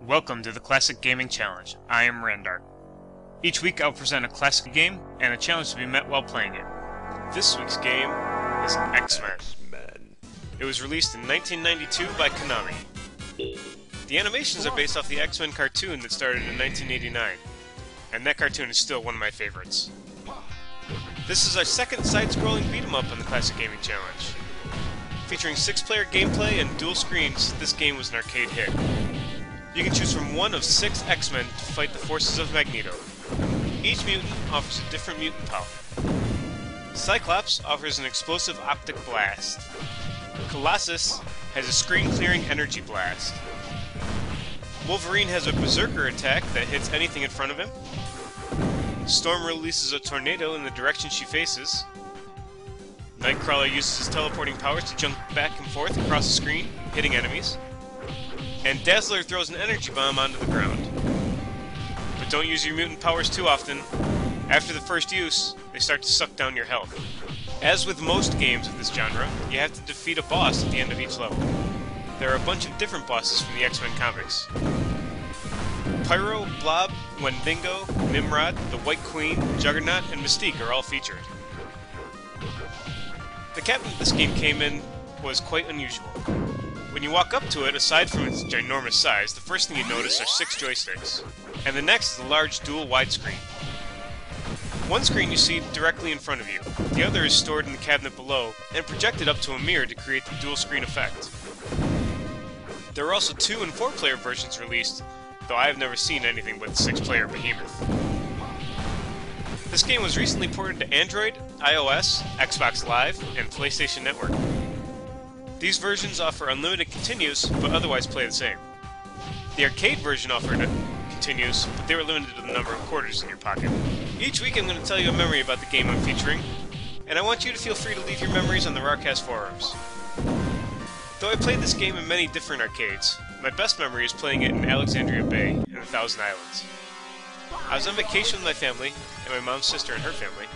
Welcome to the Classic Gaming Challenge. I am Randark. Each week I'll present a classic game and a challenge to be met while playing it. This week's game is X-Men. It was released in 1992 by Konami. The animations are based off the X-Men cartoon that started in 1989, and that cartoon is still one of my favorites. This is our second side-scrolling beat-em-up on the Classic Gaming Challenge. Featuring 6-player gameplay and dual screens, this game was an arcade hit. You can choose from one of 6 X-Men to fight the forces of Magneto. Each mutant offers a different mutant power. Cyclops offers an explosive optic blast. Colossus has a screen-clearing energy blast. Wolverine has a berserker attack that hits anything in front of him. Storm releases a tornado in the direction she faces. Nightcrawler uses his teleporting powers to jump back and forth across the screen, hitting enemies. And Dazzler throws an energy bomb onto the ground. But don't use your mutant powers too often. After the first use, they start to suck down your health. As with most games of this genre, you have to defeat a boss at the end of each level. There are a bunch of different bosses from the X-Men comics. Pyro, Blob, Wendigo, Nimrod, the White Queen, Juggernaut, and Mystique are all featured. The captain this game came in was quite unusual. When you walk up to it, aside from its ginormous size, the first thing you notice are 6 joysticks, and the next is a large dual widescreen. One screen you see directly in front of you, the other is stored in the cabinet below, and projected up to a mirror to create the dual screen effect. There are also 2- and 4-player versions released, though I have never seen anything but the 6-player behemoth. This game was recently ported to Android, iOS, Xbox Live, and PlayStation Network. These versions offer unlimited continues, but otherwise play the same. The arcade version offered continues, but they were limited to the number of quarters in your pocket. Each week I'm going to tell you a memory about the game I'm featuring, and I want you to feel free to leave your memories on the Rarcast forums. Though I played this game in many different arcades, my best memory is playing it in Alexandria Bay in the Thousand Islands. I was on vacation with my family, and my mom's sister and her family.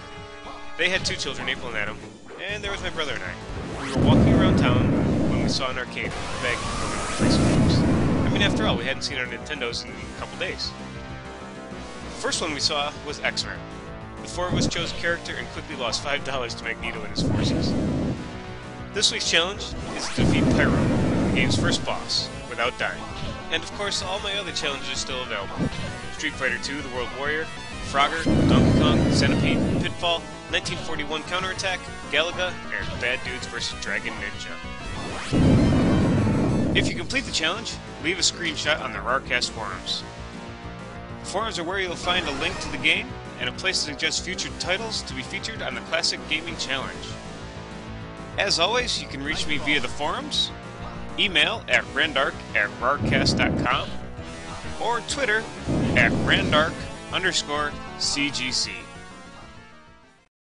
They had 2 children, April and Adam, and there was my brother and I. We were walking around town when we saw an arcade begging to play some games. I mean, after all, we hadn't seen our Nintendos in a couple days. The first one we saw was X-Men. The 4 of us chose a character and quickly lost $5 to Magneto and his forces. This week's challenge is to defeat Pyro, the game's first boss, without dying. And of course, all my other challenges are still available. Street Fighter II, The World Warrior, Frogger, Donkey Kong, Centipede, Pitfall, 1941 Counterattack, Galaga, and Bad Dudes vs. Dragon Ninja. If you complete the challenge, leave a screenshot on the Rarcast forums. The forums are where you'll find a link to the game and a place to suggest future titles to be featured on the Classic Gaming Challenge. As always, you can reach me via the forums, email at randark@rarcast.com, or Twitter at randark_CGC.